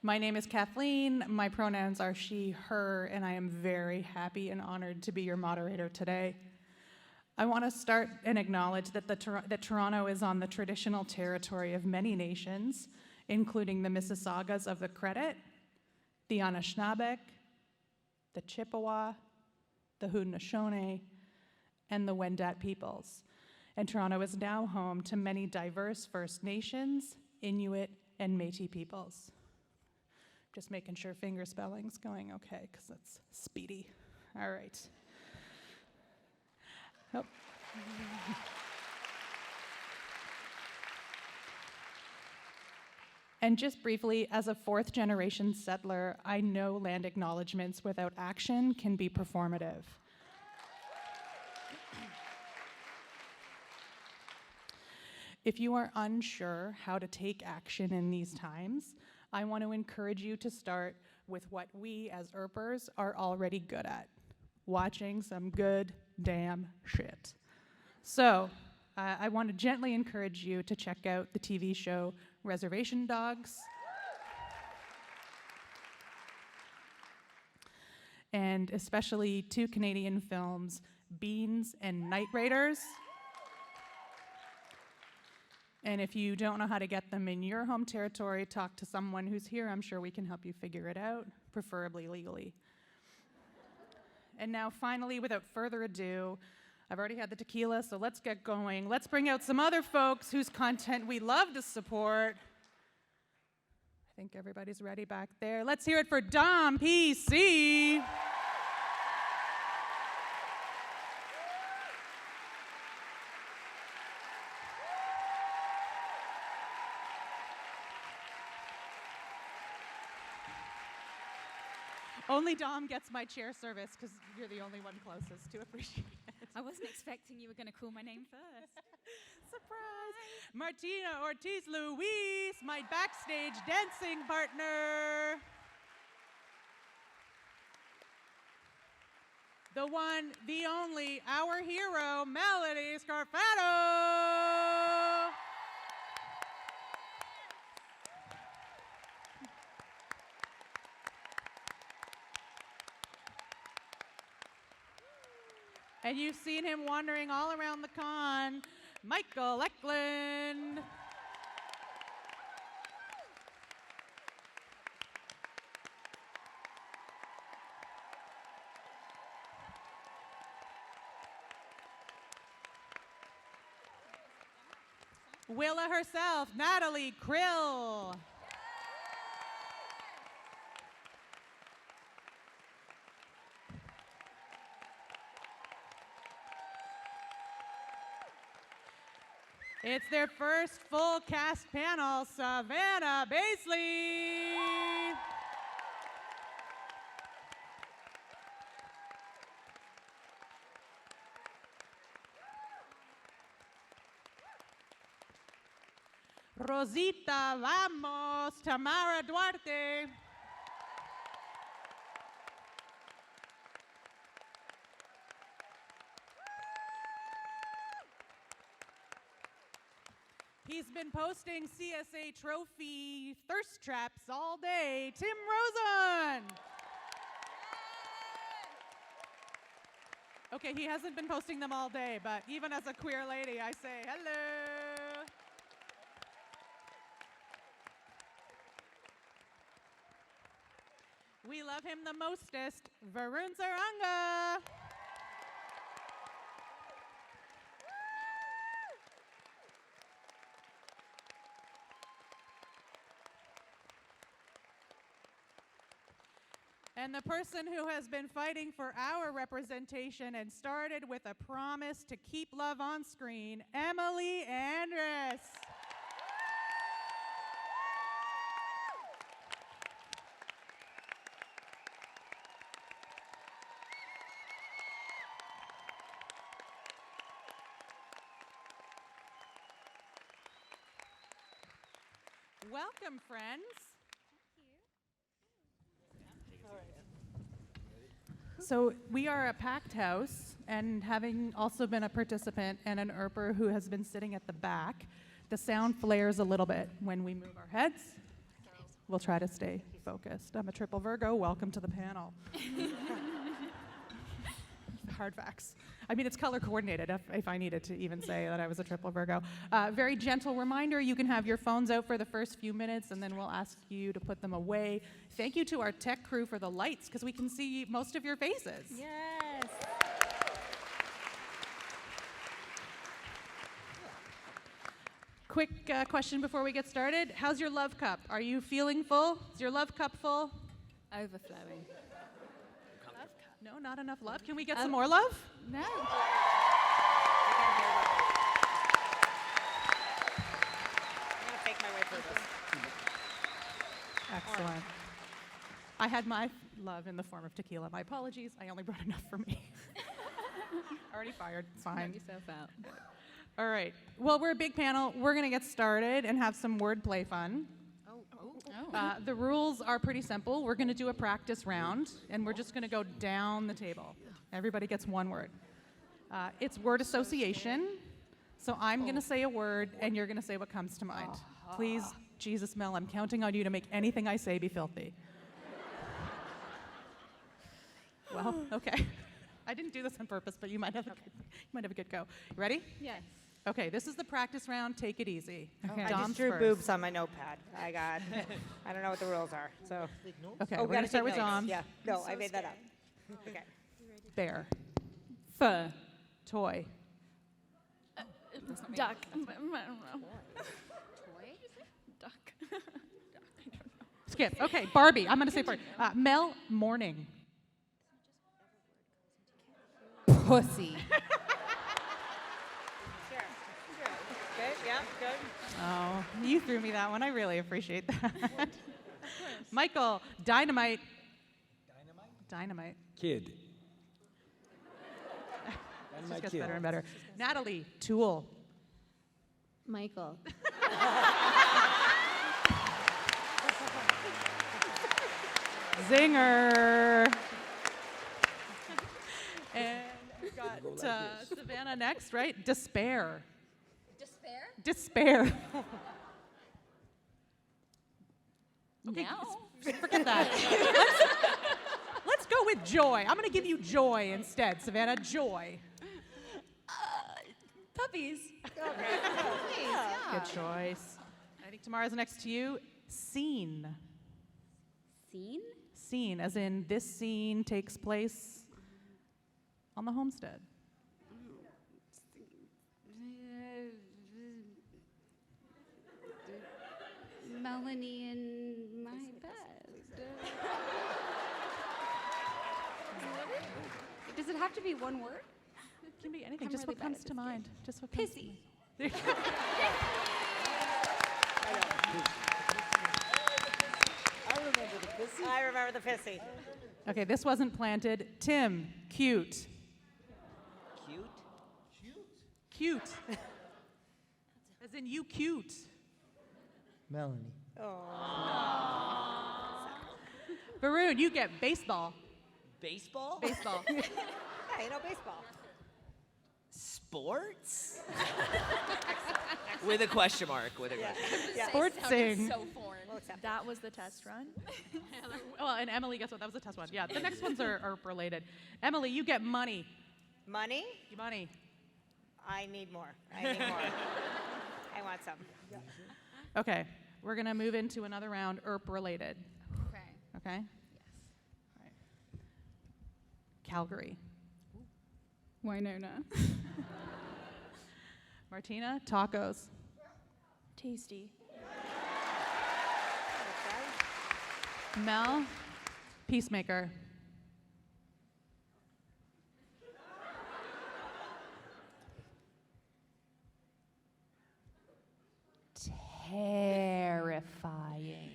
My name is Kathleen. My pronouns are she, her, and I am very happy and honored to be your moderator today. I want to start and acknowledge that that Toronto is on the traditional territory of many nations, including the Mississaugas of the Credit, the Anishinaabe, the Chippewa, the Haudenosaunee, and the Wendat peoples. And Toronto is now home to many diverse First Nations, Inuit, and Métis peoples. Just making sure finger spelling's going okay, because it's speedy. All right. Oh. And just briefly, as a fourth-generation settler, I know land acknowledgements without action can be performative. If you are unsure how to take action in these times, I want to encourage you to start with what we as ERPers are already good at, watching some good damn shit. So I want to gently encourage you to check out the TV show Reservation Dogs, and especially two Canadian films, Beans and Night Raiders. And if you don't know how to get them in your home territory, talk to someone who's here. I'm sure we can help you figure it out, preferably legally. And now finally, without further ado, I've already had the tequila, so let's get going. Let's bring out some other folks whose content we love to support. I think everybody's ready back there. Let's hear it for Dom PC. Only Dom gets my chair service because you're the only one closest to appreciate it. I wasn't expecting you were going to call my name first. Surprise! Hi. Martina Ortiz Luis, my backstage dancing partner. The one, the only, our hero, Melanie Scrofano. And you've seen him wandering all around the con, Michael Eklund. Willa herself, Natalie, Krill. It's their first full cast panel, Savannah, Basley. Rosita, vamos, Tamara, Duarte. He's been posting CSA trophy thirst traps all day. Tim Rozon. Okay, he hasn't been posting them all day, but even as a queer lady, I say hello. We love him the mostest, Varun Saranga. And the person who has been fighting for our representation and started with a promise to keep love on screen, Emily Andras. Welcome, friends. So we are a packed house, and having also been a participant and an ERPer who has been sitting at the back, the sound flares a little bit when we move our heads. We'll try to stay focused. I'm a triple Virgo. Welcome to the panel. Hard facts. I mean, it's color coordinated, if I needed to even say that I was a triple Virgo. Very gentle reminder, you can have your phones out for the first few minutes, and then we'll ask you to put them away. Thank you to our tech crew for the lights, because we can see most of your faces. Yes. Quick question before we get started. How's your love cup? Are you feeling full? Is your love cup full? Overflowing. No, not enough love. Can we get some more love? No. I'm gonna fake my way through this. Excellent. I had my love in the form of tequila. My apologies. I only brought enough for me. Already fired. It's fine. Knock yourself out. All right. Well, we're a big panel. We're going to get started and have some wordplay fun. The rules are pretty simple. We're going to do a practice round, and we're just going to go down the table. Everybody gets one word. It's word association. So I'm going to say a word, and you're going to say what comes to mind. Please, Jesus, Mel, I'm counting on you to make anything I say be filthy. Well, okay. I didn't do this on purpose, but you might have a good go. You ready? Yes. Okay, this is the practice round. Take it easy. Okay. I Dom's just drew first. boobs on my notepad. I don't know what the rules are. So. Okay, Oh, we're going to start with notes. Dom. Yeah. No, I made that up. Okay. Bear. Fur. Toy. Duck. I don't know. Toy? Duck. Skip. Okay, Barbie. I'm going to say Barbie. Mel, morning. Pussy. Sure. Good. Yeah. Good. Oh, you threw me that one. I really appreciate that. Michael, dynamite. Dynamite. Kid. It just gets better and better. Natalie, tool. Michael. Zinger. And we've got Savannah next, right? Despair. Despair? Despair. Okay, No. forget that. Let's go with joy. I'm going to give you joy instead, Savannah. Joy. Puppies. Good choice. I think Tamara's next to you. Scene. Scene? Scene, as in this scene takes place on the homestead. Melanie in my bed. Does it have to be one word? It can be anything, I'm just really what bad comes at to this mind. Just what comes to Pissy. mind. There you go. I remember the pissy. Okay, this wasn't planted. Tim, cute. Cute? As in you cute. Melanie. Varun, you get baseball. Baseball? Baseball. Yeah, you know baseball. Sports? With a question mark. With a question mark. Yeah. Sports sing. So foreign. We'll accept That was the test run. Well, and Emily, guess what? That was a test one. Yeah, the next ones are related. Emily, you get money. Money? Money. I need more. I need more. I want some. Okay, we're going to move into another round, ERP related. Okay. Okay? Yes. All right. Calgary. Wynonna. Martina, tacos. Tasty. Mel, peacemaker. Terrifying.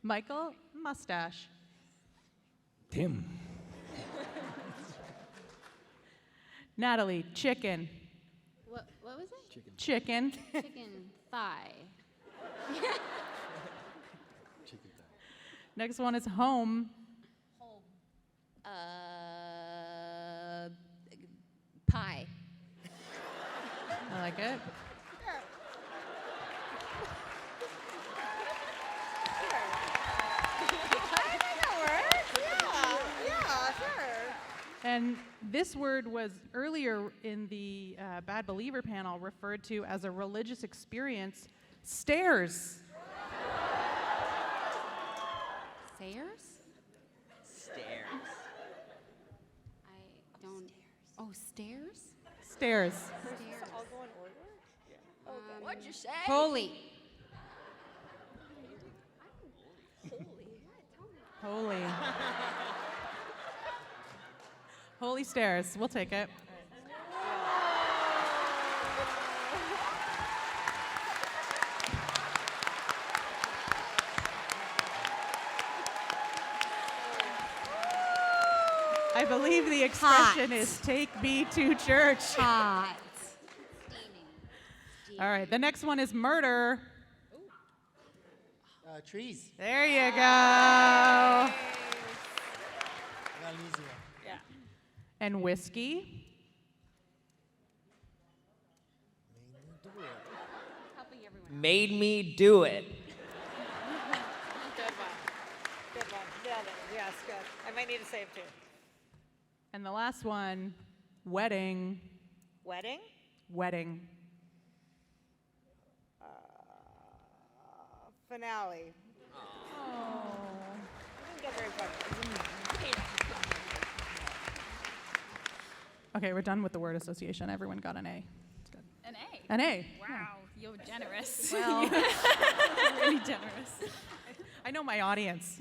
Michael, mustache. Tim. Natalie, chicken. What was it? Chicken. Chicken thigh. Next one is home. Pie. I like it. And this word was earlier in the Bad Believer panel referred to as a religious experience. Stairs. Sayers? Stairs. I don't. Oh, stairs? Stairs. Stairs. I'll go in order. What'd you say? Holy. Holy. Holy stairs. We'll take it. I believe the expression is take me to church. Hot. All right, the next one is murder. Trees. There you go. I got an easy one. Yeah. And whiskey. Made me do it. Good one. Good one. Yes, good. I might need to save two. And the last one, wedding. Wedding? Wedding. Finale. Oh. Didn't get very far. Okay, we're done with the word association. Everyone got an A. An A. An A. Wow, you're generous. Well, really generous. I know my audience.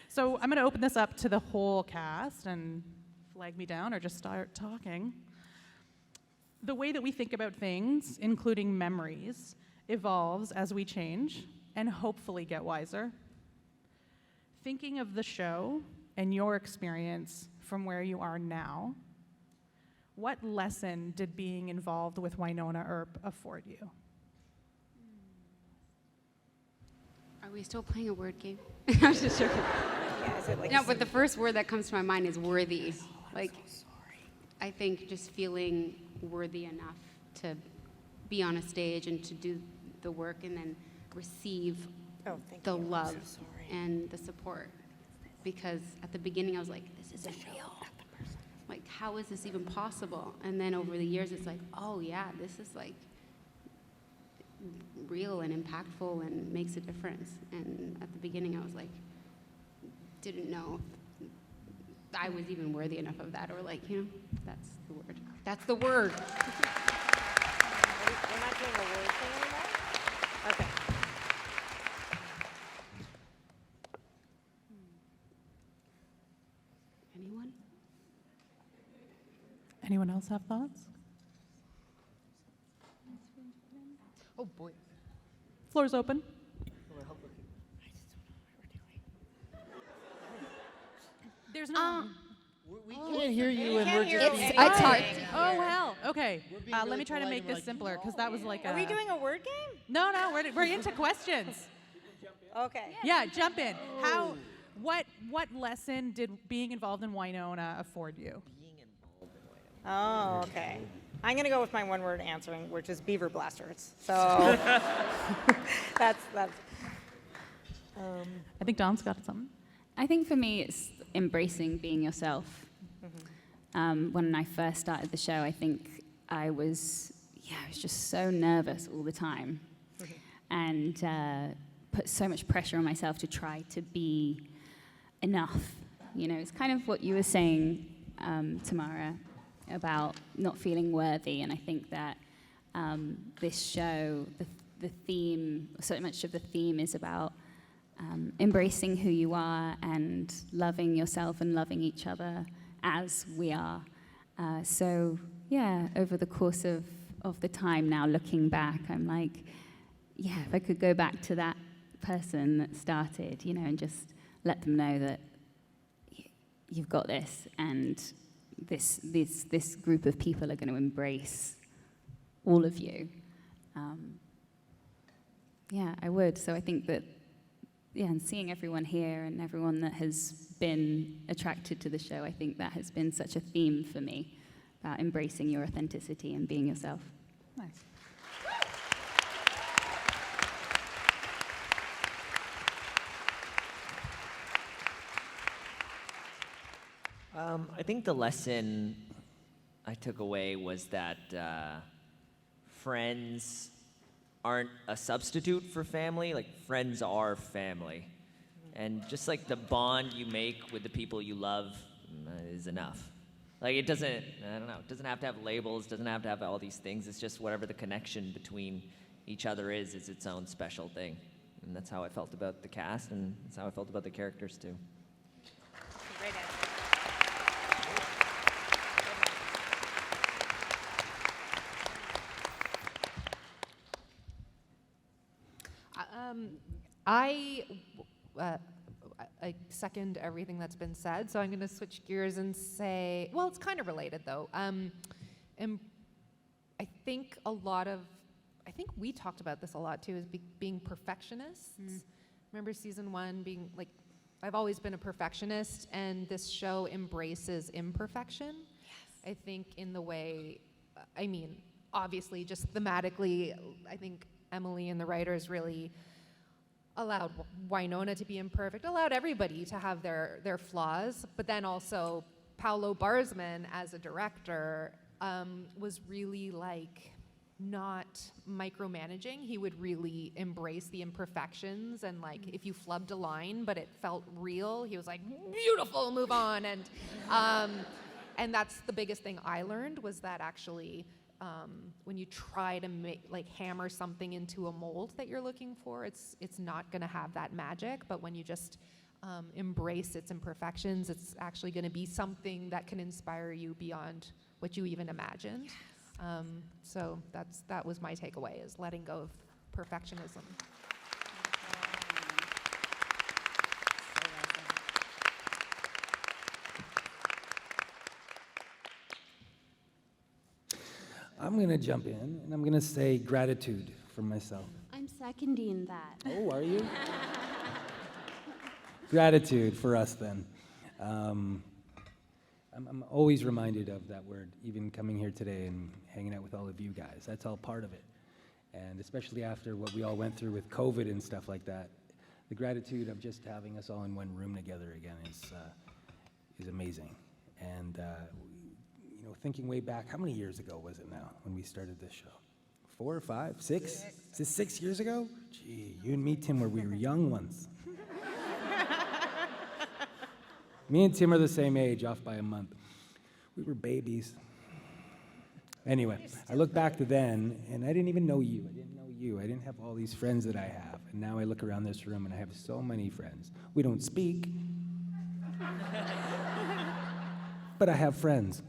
So I'm going to open this up to the whole cast and flag me down or just start talking. The way that we think about things, including memories, evolves as we change and hopefully get wiser. Thinking of the show and your experience from where you are now, what lesson did being involved with Wynonna Earp afford you? Are we still playing a word game? I was just joking. Yeah, is it like No, but the first word that comes to my mind is worthy. Like, I think just feeling worthy enough to be on a stage and to do the work and then receive Oh, thank the you. I'm love so sorry. and the support. Because at the beginning I was like, this isn't real. Like, how is this even possible? And then over the years it's like, oh yeah, this is like real and impactful and makes a difference. And at the beginning I was like, didn't know if I was even worthy enough of that, or like, that's the word. That's the word. We're not doing a word thing anymore? Okay. Anyone? Anyone else have thoughts? Oh boy. Floor's open. There's no. We can't hear you, and can't we're hear just you. being It's hard. Oh hell. Okay. We're being Let really me try to polite make and this like, simpler because that was like a. Are we doing a word game? No, we're into questions. Okay. Yeah, jump in. What lesson did being involved in Wynonna afford you? Oh, okay. I'm gonna go with my one-word answering, which is beaver blasters. So that's. I think Don's got something. I think for me, it's embracing being yourself. When I first started the show, I think I was just so nervous all the time, and put so much pressure on myself to try to be enough. It's kind of what you were saying, Tamara, about not feeling worthy, and I think that this show, the theme, so much of the theme is about embracing who you are and loving yourself and loving each other as we are. Over the course of the time now, looking back, I'm like, if I could go back to that person that started, and just let them know that you've got this, and this group of people are going to embrace all of you. I would. So I think that, and seeing everyone here and everyone that has been attracted to the show, I think that has been such a theme for me, about embracing your authenticity and being yourself. Nice. I think the lesson I took away was that friends aren't a substitute for family. Like, friends are family. And just like the bond you make with the people you love is enough. Like, it doesn't, I don't know, it doesn't have to have labels, doesn't have to have all these things. It's just whatever the connection between each other is its own special thing. And that's how I felt about the cast, and that's how I felt about the characters too. Great answer. I second everything that's been said, so I'm going to switch gears and say, well, it's kind of related though. And I think we talked about this a lot too, is being perfectionists. Remember season 1 being like, I've always been a perfectionist, and this show embraces imperfection. Yes. I think in the way, I mean, obviously just thematically, I think Emily and the writers really allowed Wynonna to be imperfect, allowed everybody to have their flaws, but then also Paulo Barzman as a director was really like not micromanaging. He would really embrace the imperfections, and like if you flubbed a line but it felt real, he was like, beautiful, move on. And that's the biggest thing I learned, was that actually when you try to hammer something into a mold that you're looking for, it's not going to have that magic. But when you just embrace its imperfections, it's actually going to be something that can inspire you beyond what you even imagined. So that was my takeaway, is letting go of perfectionism. I'm going to jump in, and I'm going to say gratitude for myself. I'm seconding that. Oh, are you? Gratitude for us, then. I'm always reminded of that word, even coming here today and hanging out with all of you guys. That's all part of it. And especially after what we all went through with COVID and stuff like that, the gratitude of just having us all in one room together again is amazing. And thinking way back, how many years ago was it now when we started this show? 4 or 5, 6? Is this 6 years ago? Gee, you and me, Tim, we were young ones. Me and Tim are the same age, off by a month. We were babies. Anyway, I look back to then, and I didn't even know you. I didn't have all these friends that I have. And now I look around this room, and I have so many friends. We don't speak, but I have friends.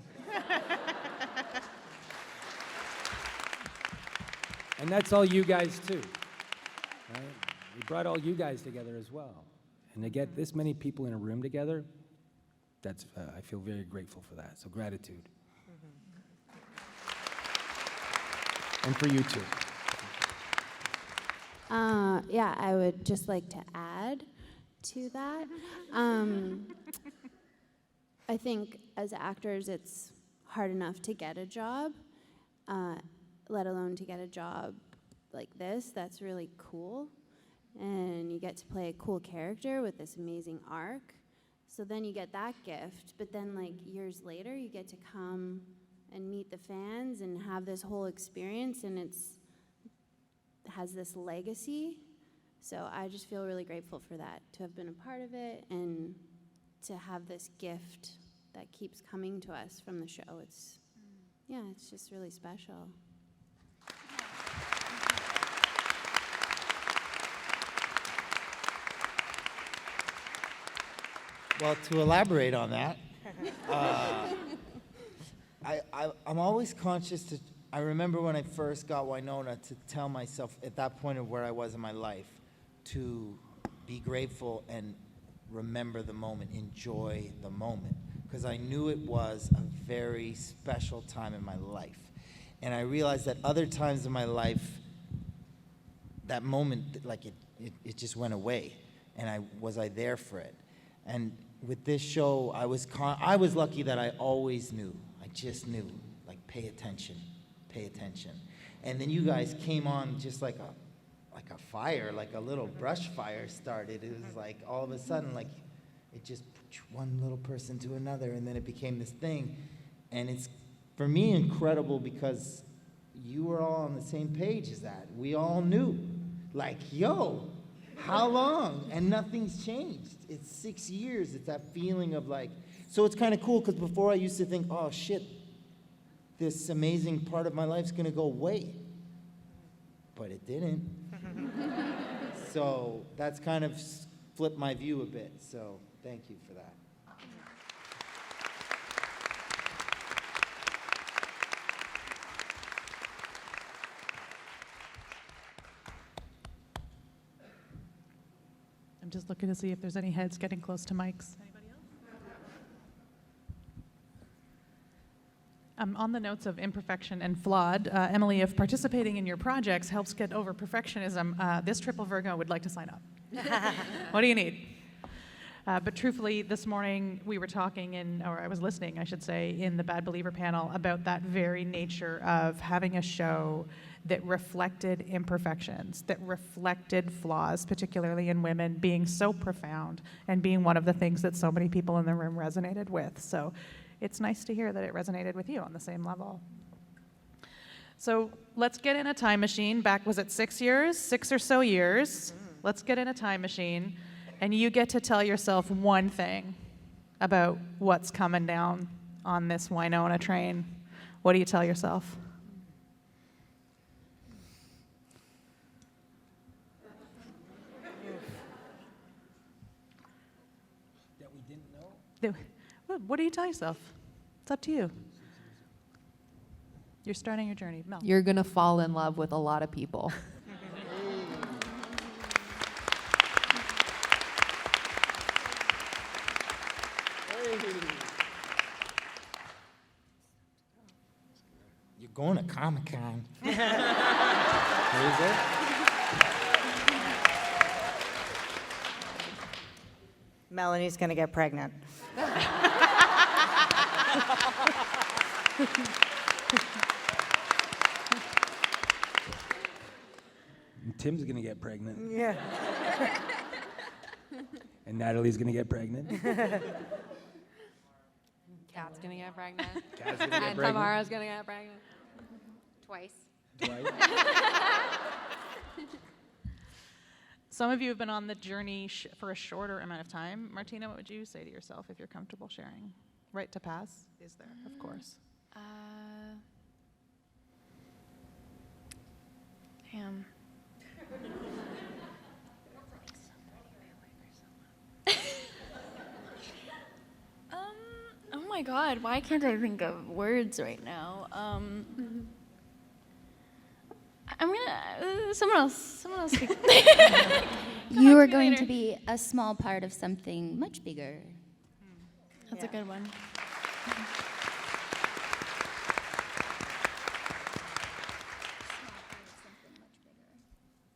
And that's all you guys too, right? We brought all you guys together as well. And to get this many people in a room together, that's I feel very grateful for that. So gratitude. And for you too. Yeah, I would just like to add to that. I think as actors, it's hard enough to get a job, let alone to get a job like this. That's really cool. And you get to play a cool character with this amazing arc. So then you get that gift, but then like years later, you get to come and meet the fans and have this whole experience, and it has this legacy. So I just feel really grateful for that, to have been a part of it and to have this gift that keeps coming to us from the show. It's just really special. Well, to elaborate on that, I'm always conscious to, I remember when I first got Wynonna, to tell myself at that point of where I was in my life to be grateful and remember the moment, enjoy the moment, because I knew it was a very special time in my life. And I realized that other times in my life, that moment, like it just went away, and was I there for it? And with this show, I was lucky that I always knew. I just knew, like, pay attention. And then you guys came on just like a fire, like a little brush fire started. It was like all of a sudden, like, it just one little person to another, and then it became this thing. And it's, for me, incredible because you were all on the same page as that. We all knew, like, yo, how long? And nothing's changed. It's 6 years. It's that feeling of like, so it's kind of cool because before I used to think, oh shit, this amazing part of my life's gonna go away. But it didn't. So that's kind of flipped my view a bit. So thank you for that. I'm just looking to see if there's any heads getting close to mics. Anybody else? On the notes of imperfection and flawed, Emily, if participating in your projects helps get over perfectionism, this triple Virgo would like to sign up. What do you need? But truthfully, this morning we were talking or I was listening, I should say, in the Bad Believer panel about that very nature of having a show that reflected imperfections, that reflected flaws, particularly in women, being so profound and being one of the things that so many people in the room resonated with. So it's nice to hear that it resonated with you on the same level. So let's get in a time machine. Back, was it 6 years? 6 or so years. Let's get in a time machine, and you get to tell yourself one thing about what's coming down on this Wynonna train. What do you tell yourself? That we didn't know? What do you tell yourself? It's up to you. You're starting your journey. Mel. You're going to fall in love with a lot of people. You're going to Comic-Con. Melanie's going to get pregnant. Tim's gonna get pregnant, Yeah. and Natalie's gonna get pregnant. Kat's going to get pregnant. Kat's gonna get And pregnant. Tamara's going to get pregnant. Twice. Right? Some of you have been on the journey for a shorter amount of time. Martina, what would you say to yourself if you're comfortable sharing? Right to pass is there, of course. Damn. Oh my God, why can't I think of words right now? I'm gonna, someone else speak. You are going to be a small part of something much bigger. That's a good one.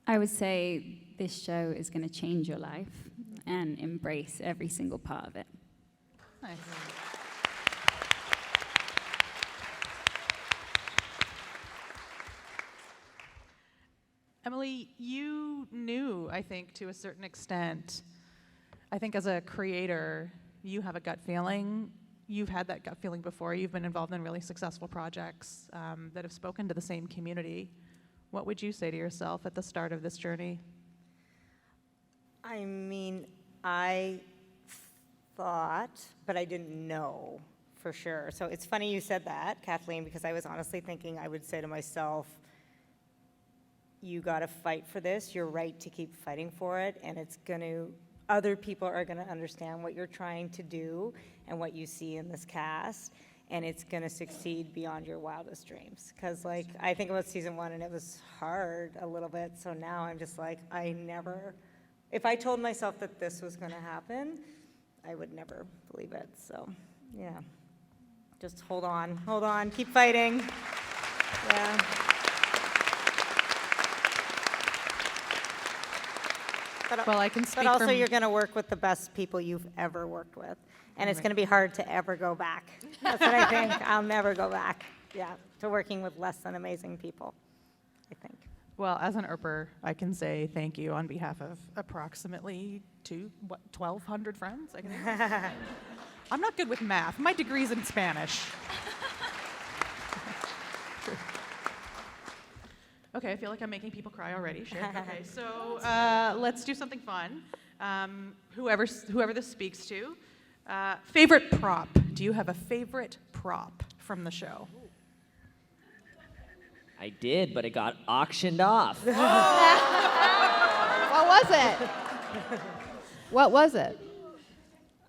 I would say this show is going to change your life and embrace every single part of it. Nice. Emily, you knew, I think, to a certain extent, I think as a creator, you have a gut feeling. You've had that gut feeling before. You've been involved in really successful projects that have spoken to the same community. What would you say to yourself at the start of this journey? I mean, I thought, but I didn't know for sure. So it's funny you said that, Kathleen, because I was honestly thinking I would say to myself, you got to fight for this. You're right to keep fighting for it, and it's going to, other people are going to understand what you're trying to do and what you see in this cast, and it's going to succeed beyond your wildest dreams. Because, like, I think about season 1, and it was hard a little bit, so now I'm just like, if I told myself that this was going to happen, I would never believe it. So, yeah, just hold on, keep fighting. Yeah. Well, I can speak But also, from- you're going to work with the best people you've ever worked with, and it's going to be hard to ever go back. That's what I think. I'll never go back, to working with less than amazing people, I think. Well, as an Erper, I can say thank you on behalf of approximately 1,200 friends. I can I'm not good with math. My degree's in Spanish. Okay, I feel like I'm making people cry already. Shit. Okay, so let's do something fun. Whoever this speaks to. Favorite prop. Do you have a favorite prop from the show? I did, but it got auctioned off. What was it? What was it?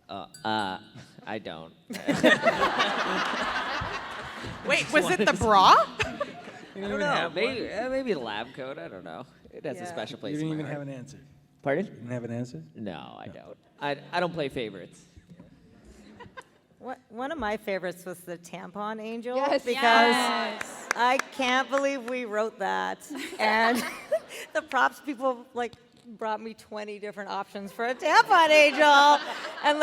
I don't. Wait, was it the bra? I don't know. Maybe a lab coat. I don't know. It has a special place. You didn't in my even heart. have an answer. Pardon? You didn't have an answer? No, I don't. I don't play favorites. One of my favorites was the tampon angel. Yes. Because I can't believe we wrote that. And the props people brought me 20 different options for a tampon angel. And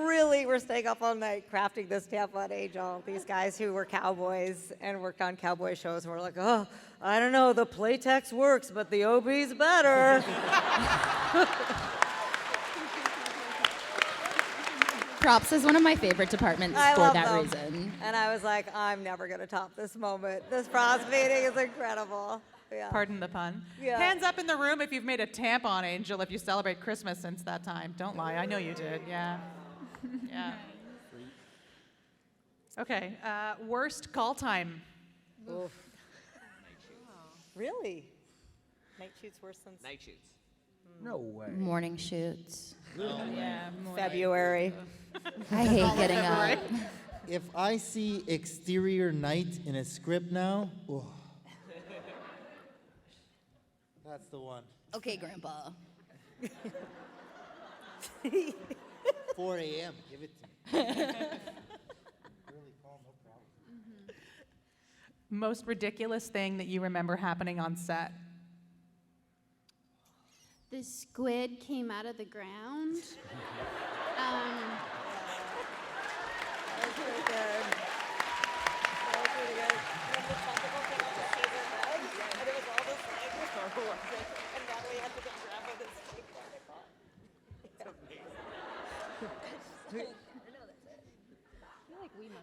really were staying up all night crafting this tampon angel. These guys who were cowboys and worked on cowboy shows and were like, oh, I don't know, the playtex works, but the OB's better. Props is one of my favorite departments I for love that them. reason. And I was like, I'm never going to top this moment. This props meeting is incredible. Yeah. Pardon the pun. Yeah. Hands up in the room if you've made a tampon angel if you celebrate Christmas since that time. Don't lie. I know you did. Yeah. Yeah. Okay. Worst call time. Oof. Really? Night shoots worse than Night shoots. No way. Morning shoots. Yeah. February. I hate getting up. If I see exterior night in a script now, oh. That's the one. Okay, Grandpa. 4 a.m. Give it to me. Early call, no problem. Most ridiculous thing that you remember happening on set. The squid came out of the ground. That was really good. That was really good. When the tentacle came out of Caesar's leg, and it was all this and Natalie had to get grabbed with his stick.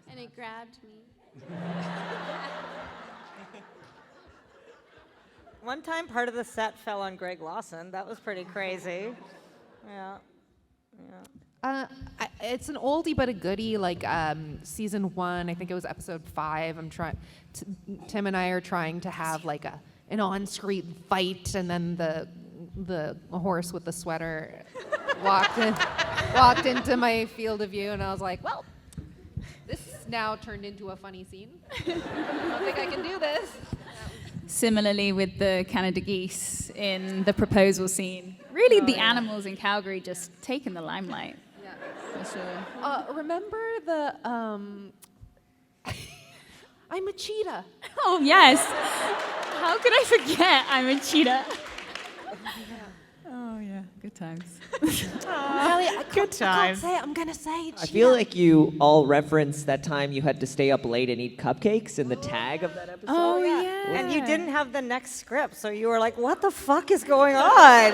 And it grabbed me. One time, part of the set fell on Greg Lawson. That was pretty crazy. Yeah. Yeah. It's an oldie but a goodie. Season 1, I think it was episode 5. Tim and I are trying to have an on-screen fight, and then the horse with the sweater walked into my field of view, and I was like, well, this now turned into a funny scene. I don't think I can do this. Similarly with the Canada geese in the proposal scene. Really, the animals in Calgary just taking the limelight. Yeah. For sure. Remember the I'm a cheetah. Oh, yes. How could I forget I'm a cheetah? Oh, yeah. Good times. Good times. Say it. I'm going to say cheetah. I feel like you all referenced that time you had to stay up late and eat cupcakes in the tag of that episode. Oh, yeah. And you didn't have the next script, so you were like, what the fuck is going on?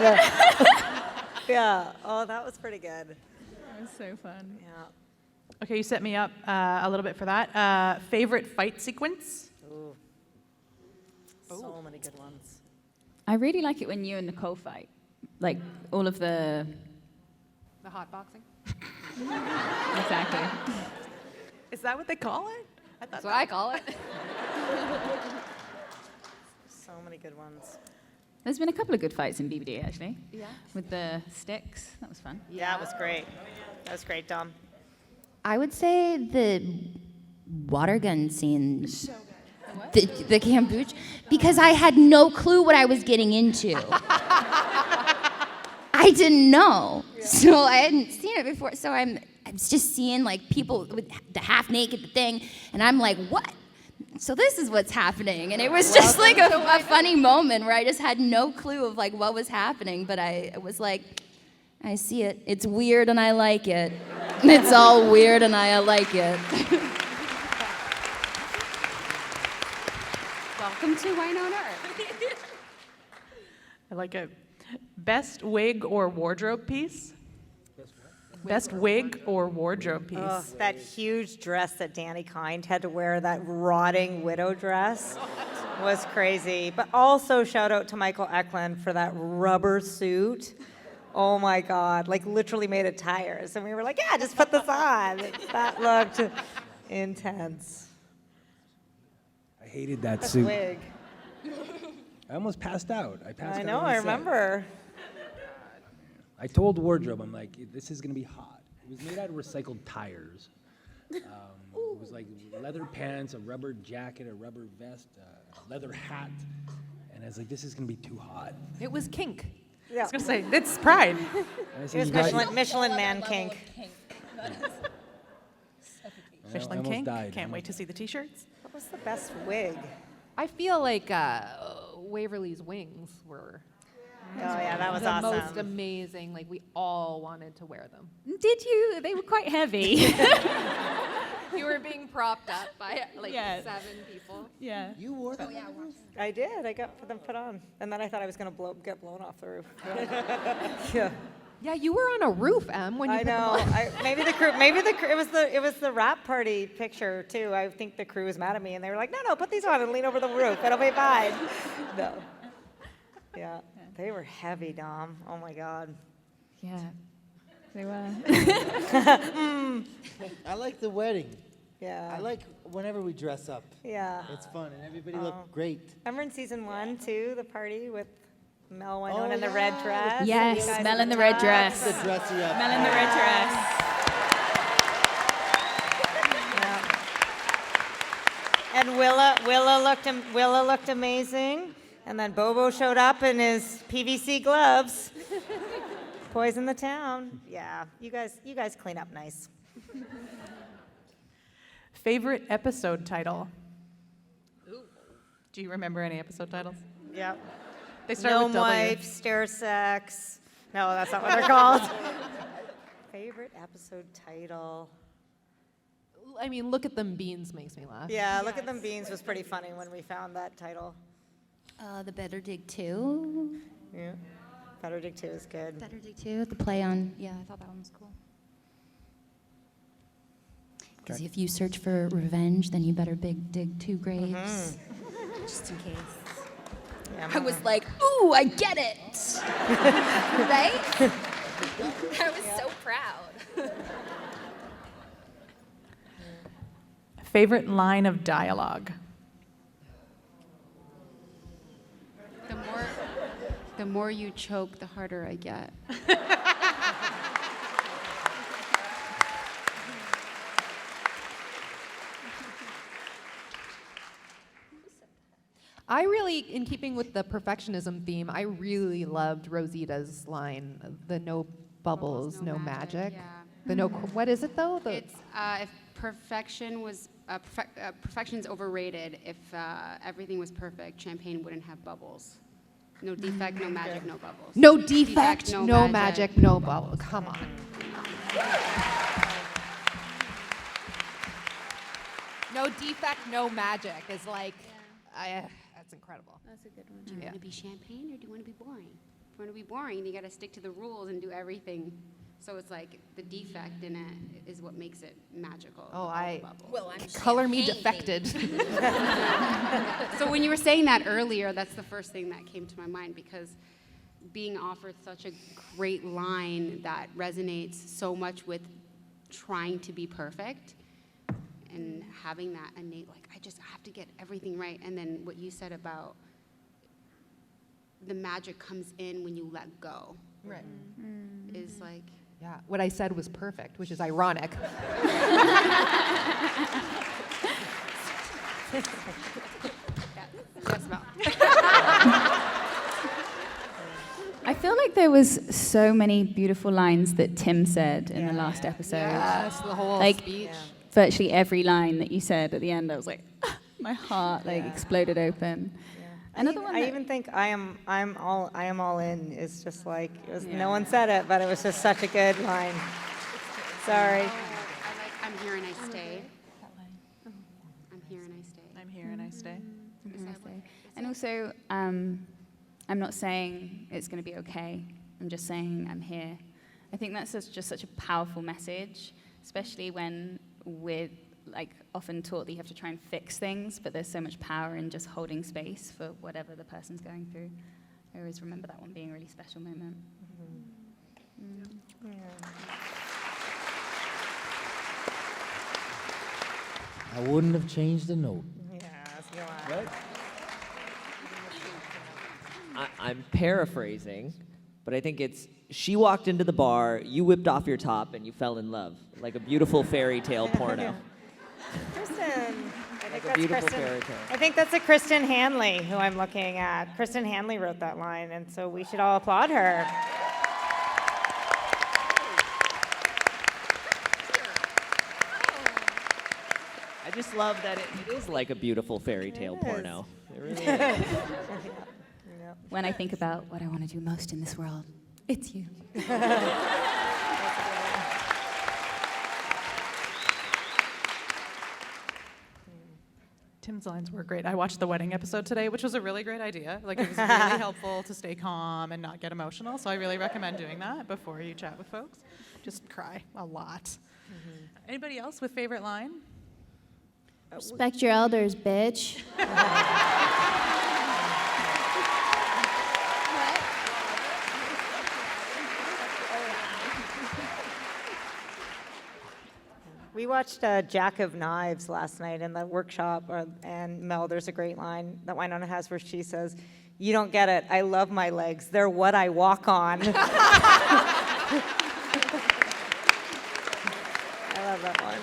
Yeah. Oh, that was pretty good. That was so fun. Yeah. Okay, you set me up a little bit for that. Favorite fight sequence? Ooh. So many good ones. I really like it when you and Nicole fight. Like, all of the... The hot boxing. Exactly. Is that what they call it? That's what I call it. So many good ones. There's been a couple of good fights in BBD, actually. Yeah. With the sticks. That was fun. Yeah, it was great. That was great, Dom. I would say the water gun scene. The kombucha, because I had no clue what I was getting into. I didn't know, so I hadn't seen it before. So I was just seeing people with the half naked thing, and I'm like, what? So this is what's happening, and it was just a funny moment where I just had no clue of what was happening, but I was like, I see it. It's weird, and I like it. It's all weird, and I like it. Welcome to Wynonna. I like it. Best wig or wardrobe piece? Best wig or wardrobe piece? Oh, that huge dress that Danny Kind had to wear, that rotting widow dress, was crazy. But also shout out to Michael Eklund for that rubber suit. Oh my God, like literally made of tires. And we were like, yeah, just put this on. That looked intense. I hated that Best suit. wig. I almost passed out. I passed I out. know, on the I set. remember. I told wardrobe, I'm like, this is gonna be hot. It was made out of recycled tires. It was like leather pants, a rubber jacket, a rubber vest, a leather hat, and I was like, this is gonna be too hot. It was kink. Yeah. I was gonna say, it's pride. And I It said, was "You guys-" Michelin Man kink. I Michelin almost King. died. Can't wait to see the t-shirts. What was the best wig? I feel like Waverly's wings were Oh yeah, that was the awesome. most amazing. Like we all wanted to wear them. Did you? They were quite heavy. You were being propped up by like Yeah. 7 people. Yeah. You wore them? I did. I got them put on, and then I thought I was gonna get blown off the roof. Yeah. Yeah, you were on a roof, Em, when you I put them know. on. Maybe the crew. It was the wrap party picture too. I think the crew was mad at me, and they were like, "No, put these on and lean over the roof. It'll be fine." No. Yeah, they were heavy, Dom. Oh my God. Yeah, they were. I like the wedding. Yeah. I like whenever we dress up. Yeah. It's fun, and everybody looked great. Remember in season 1 too, the party with Mel Wynonna Oh, in the red yeah. dress. Yes, You guys Mel in in the red tux. dress. The dressy up. Mel in the red dress. Yeah. And Willa looked amazing. And then Bobo showed up in his PVC gloves. Poison the town. Yeah, you guys clean up nice. Favorite episode title? Do you remember any episode titles? Yep. They start No with W. wife, stair sex. No, that's not what they're called. Favorite episode title. I mean, look at them beans makes me laugh. Yeah, Look at Them Beans was pretty funny when we found that title. The Better Dig 2. Yeah. Better Dig 2 is good. Better Dig 2, the play on. Yeah, I thought that one was cool. Because if you search for revenge, then you better dig 2 graves. Just in case. Yeah, I was like, ooh, I get it. Right? I was so proud. Favorite line of dialogue? The more you choke, the harder I get. I really, in keeping with the perfectionism theme, I really loved Rosita's line, the no bubbles, no magic. Yeah. The no, what is it though? The, It's if perfection's overrated. If everything was perfect, champagne wouldn't have bubbles. No defect, no magic, no bubbles. no defect, no magic, no bubble. Come on. No defect, no magic is like, that's incredible. That's a good one. Do you Yeah. want to be champagne or do you want to be boring? If you want to be boring, you got to stick to the rules and do everything. So it's like the defect in it is what makes it magical. Oh, all the I- bubbles. Well, I'm Color me champagne, defected. So when you were saying that earlier, that's the first thing that came to my mind because being offered such a great line that resonates so much with trying to be perfect and having that innate, like, I just have to get everything right. And then what you said about the magic comes in when you let go Right. is like, Yeah, what I said was perfect, which is ironic. yes, Mel. I feel like there was so many beautiful lines that Tim said in the last episode. Yes, the whole Like, speech. virtually every line that you said at the end, I was like, my heart exploded open. Another one I that- even think I am all in is just like no one said it, but it was just such a good line. Sorry. I like I'm here and I stay. I'm here and I stay. I'm here and I stay. And also, I'm not saying it's going to be okay. I'm just saying I'm here. I think that's just such a powerful message, especially when we're like often taught that you have to try and fix things, but there's so much power in just holding space for whatever the person's going through. I always remember that one being a really special moment. I wouldn't have changed a note. Yes, you are. Right? I'm paraphrasing, but I think it's she walked into the bar, you whipped off your top, and you fell in love, like a beautiful fairy tale porno. Kristen. I think Like a that's beautiful Kristen. fairy tale. I think that's a Kristen Hanley who I'm looking at. Kristen Hanley wrote that line, and so we should all applaud her. I just love that it is like a beautiful fairy tale It is. porno. It really is. When I think about what I want to do most in this world, it's you. Tim's lines were great. I watched the wedding episode today, which was a really great idea. Like, it was really helpful to stay calm and not get emotional. So I really recommend doing that before you chat with folks. Just cry a lot. Anybody else with favorite line? Respect your elders, bitch. We watched Jack of Knives last night in the workshop, and Mel, there's a great line that Wynonna has where she says, "You don't get it. I love my legs. They're what I walk on." I love that one.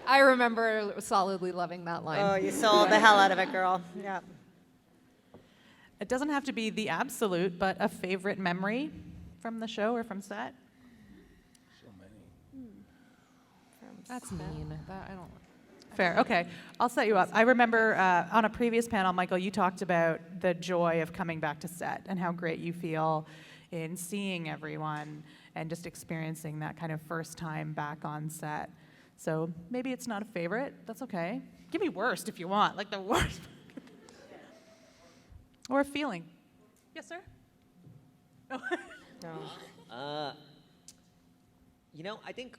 I remember solidly loving that line. Oh, you sold the hell out of it, girl. Yeah. It doesn't have to be the absolute, but a favorite memory from the show or from set. That's mean. I don't. Fair. Okay. I'll set you up. I remember on a previous panel, Michael, you talked about the joy of coming back to set and how great you feel in seeing everyone and just experiencing that kind of first time back on set. So maybe it's not a favorite. That's okay. Give me worst if you want, like the worst. Or a feeling. Yes, sir? No. I think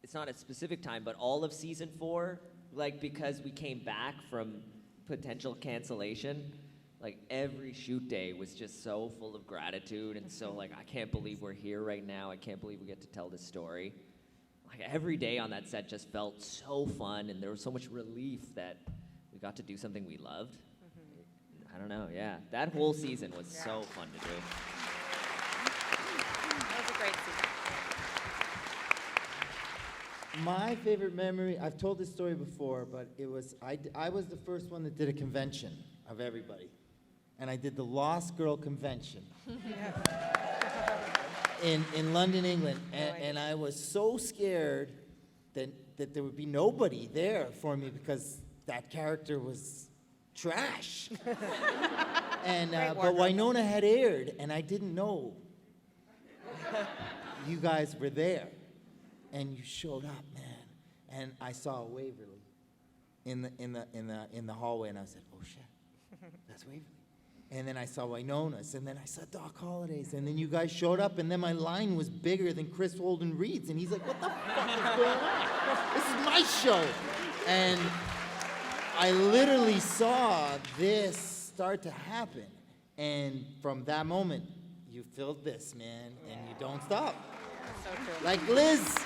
it's not a specific time, but all of season 4, like because we came back from potential cancellation, like every shoot day was just so full of gratitude and so like, I can't believe we're here right now. I can't believe we get to tell this story. Like every day on that set just felt so fun and there was so much relief that we got to do something we loved. I don't know, yeah. That whole season was so fun to do. That was a great season. My favorite memory, I've told this story before, but it was, I was the first one that did a convention of everybody. And I did the Lost Girl Convention in London, England. And I was so scared that there would be nobody there for me because that character was trash. And but Wynonna had aired, and I didn't know you guys were there. And you showed up, man. And I saw Waverly in the hallway, and I said, "Oh shit, that's Waverly." And then I saw Wynonna's, and then I saw Doc Holliday's, and then you guys showed up, and then my line was bigger than Chris Holden Reed's, and he's like, "What the fuck is going on? This is my show." And I literally saw this start to happen, and from that moment, you filled this, man, and you don't stop. So true. Like Liz,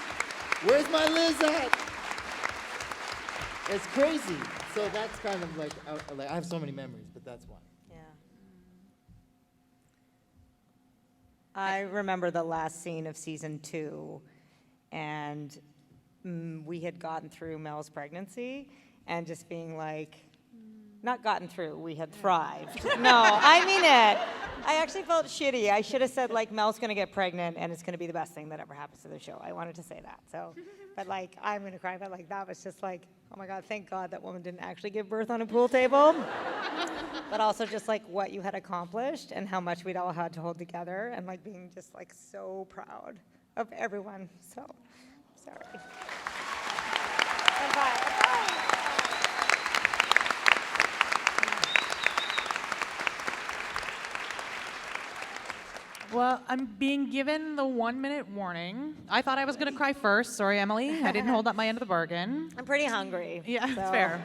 where's my Liz at? It's crazy. So that's kind of like I have so many memories, but that's one. Yeah. I remember the last scene of season 2, and we had gotten through Mel's pregnancy, and just being like, not gotten through, we had thrived. No, I mean it. I actually felt shitty. I should have said, like, Mel's gonna get pregnant, and it's gonna be the best thing that ever happens to the show. I wanted to say that, so. But, like, I'm gonna cry, but, like, that was just like, oh my God, thank God that woman didn't actually give birth on a pool table. But also just, like, what you had accomplished and how much we'd all had to hold together, and, like, being just, like, so proud of everyone. So, sorry. Bye-bye. Well, I'm being given the 1-minute warning. I thought I was going to cry first. Sorry, Emily. I didn't hold up my end of the bargain. I'm pretty hungry. Yeah, so. it's fair.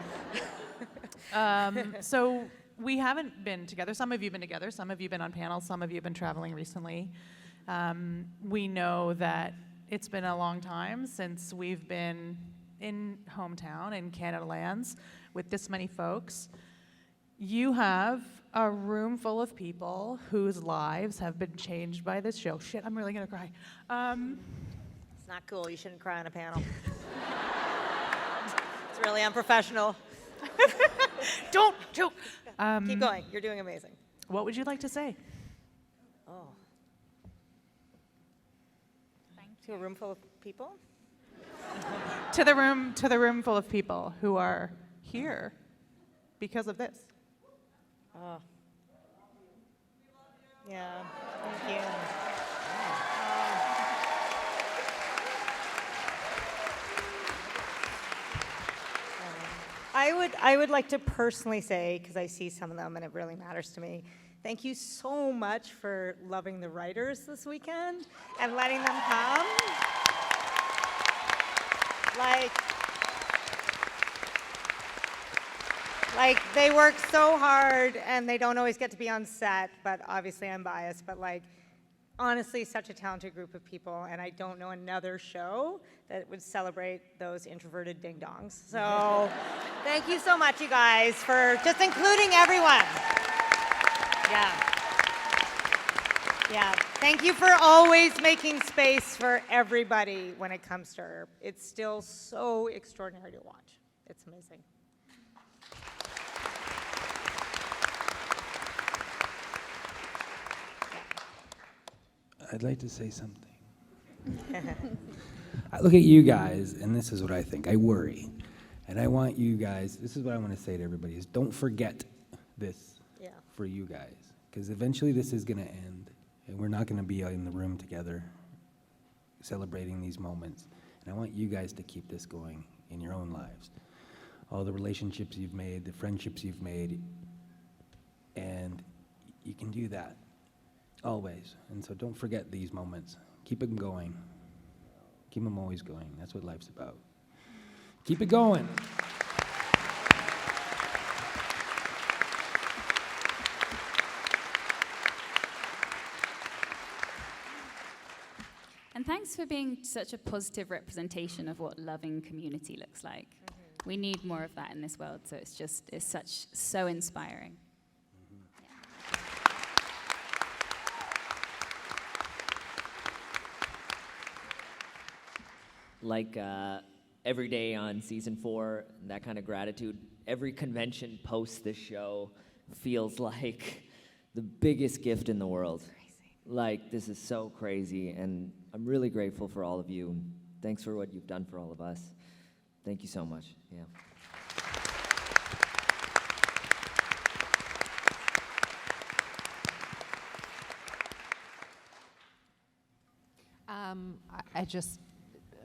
So we haven't been together. Some of you have been together. Some of you have been on panels. Some of you have been traveling recently. We know that it's been a long time since we've been in hometown, in Canada lands, with this many folks. You have a room full of people whose lives have been changed by this show. Shit, I'm really gonna cry. It's not cool. You shouldn't cry on a panel. It's really unprofessional. Don't. Keep going. You're doing amazing. What would you like to say? Oh. To a room full of people? To the room full of people who are here because of this. Oh. Yeah, thank you. I would like to personally say, because I see some of them and it really matters to me, thank you so much for loving the writers this weekend and letting them come. Like they work so hard and they don't always get to be on set, but obviously I'm biased, but like honestly such a talented group of people, and I don't know another show that would celebrate those introverted ding-dongs. So thank you so much, you guys, for just including everyone. Yeah. Thank you for always making space for everybody when it comes to her. It's still so extraordinary to watch. It's amazing. I'd like to say something. I look at you guys, and this is what I think. I worry. And I want you guys, this is what I want to say to everybody, is don't forget this for you guys. Because eventually this is going to end, and we're not going to be in the room together celebrating these moments. And I want you guys to keep this going in your own lives. All the relationships you've made, the friendships you've made, and you can do that. Always. And so don't forget these moments. Keep them going. Keep them always going. That's what life's about. Keep it going. And thanks for being such a positive representation of what loving community looks like. Mm-hmm. We need more of that in this world, so it's so inspiring. Like every day on season 4, that kind of gratitude, every convention post this show feels like the biggest gift in the world. Like, this is so crazy, and I'm really grateful for all of you. Thanks for what you've done for all of us. Thank you so much. Yeah.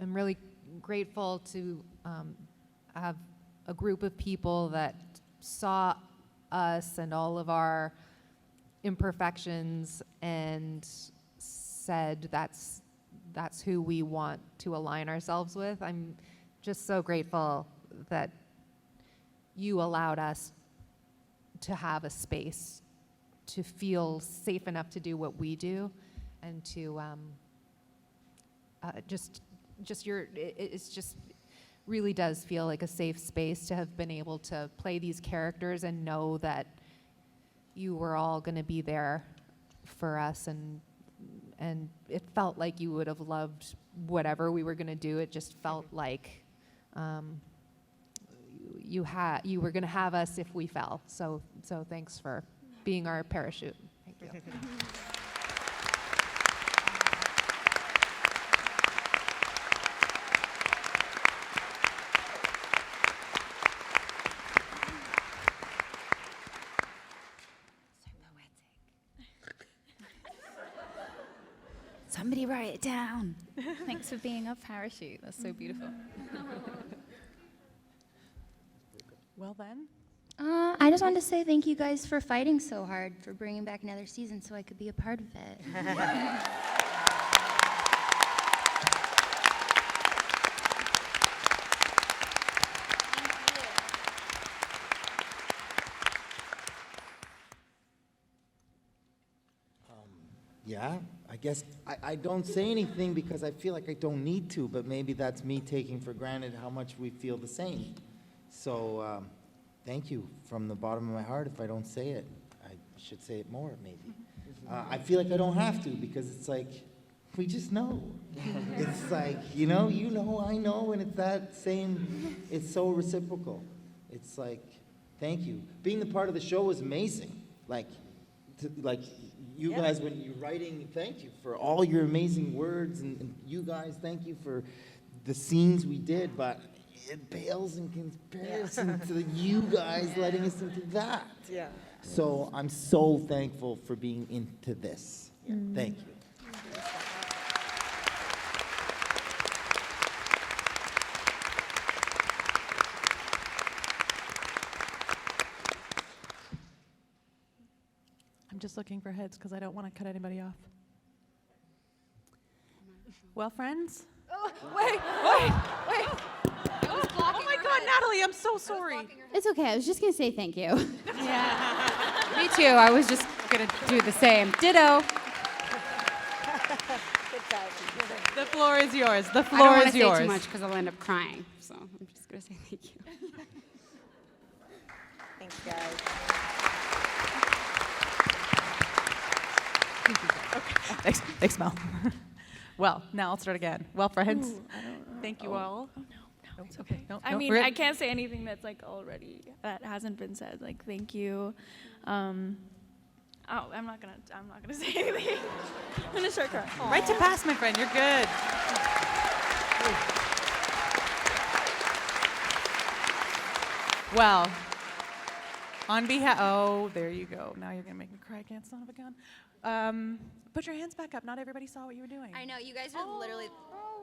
I'm really grateful to have a group of people that saw us and all of our imperfections and said that's who we want to align ourselves with. I'm just so grateful that you allowed us to have a space to feel safe enough to do what we do, and to it's just really does feel like a safe space to have been able to play these characters and know that you were all going to be there for us, and it felt like you would have loved whatever we were going to do. It just felt like you were going to have us if we fell. So thanks for being our parachute. Thank you. Somebody write it down. Thanks for being our parachute. That's so beautiful. Well then. I just wanted to say thank you guys for fighting so hard for bringing back another season so I could be a part of it. Yeah, I guess I don't say anything because I feel like I don't need to, but maybe that's me taking for granted how much we feel the same. So thank you from the bottom of my heart. If I don't say it, I should say it more, maybe. I feel like I don't have to because it's like, we just know. It's like, you know, I know, and it's that same, it's so reciprocal. It's like, thank you. Being the part of the show was amazing. Like you guys, when you're writing, thank you for all your amazing words, and you guys, thank you for the scenes we did, but it pales in comparison to you guys letting us into that. Yeah. So I'm so thankful for being into this. Thank you. I'm just looking for heads because I don't want to cut anybody off. Well, friends. Wait. Oh my God, Natalie, I'm so sorry. It's okay. I was just gonna say thank you. Me too. I was just going to do the same. Ditto. Good timing. The floor is yours. The I don't floor want to is say yours. too much because I'll end up crying. So I'm just going to say thank you. Thanks, guys. Thanks, Mel. Well, now I'll start again. Well, friends, thank you all. No, it's okay. No, I no, mean, we're- I can't say anything that's like already that hasn't been said. Like, thank you. I'm not gonna say anything. I'm gonna start crying. Right to pass, my friend. You're good. Well, on behalf, there you go. Now you're gonna make me cry again, son of a gun. Put your hands back up. Not everybody saw what you were doing. I know, you guys are literally,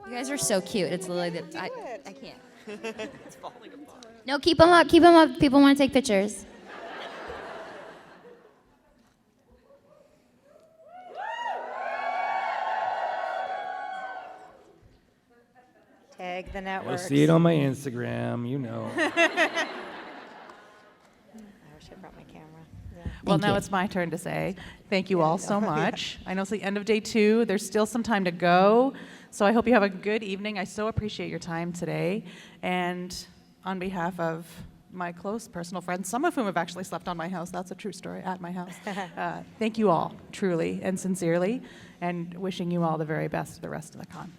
you guys are so cute. It's literally, I can't. It's falling apart. No, keep them up, keep them up. People want to take pictures. Tag the You'll network. see it on my Instagram, you know. I wish I brought my camera. Yeah. Well, Thank now you. it's my turn to say thank you all so much. I know it's the end of day 2. There's still some time to go. So I hope you have a good evening. I so appreciate your time today. And on behalf of my close personal friends, some of whom have actually slept on my house, that's a true story, at my house. Thank you all, truly and sincerely, and wishing you all the very best for the rest of the con.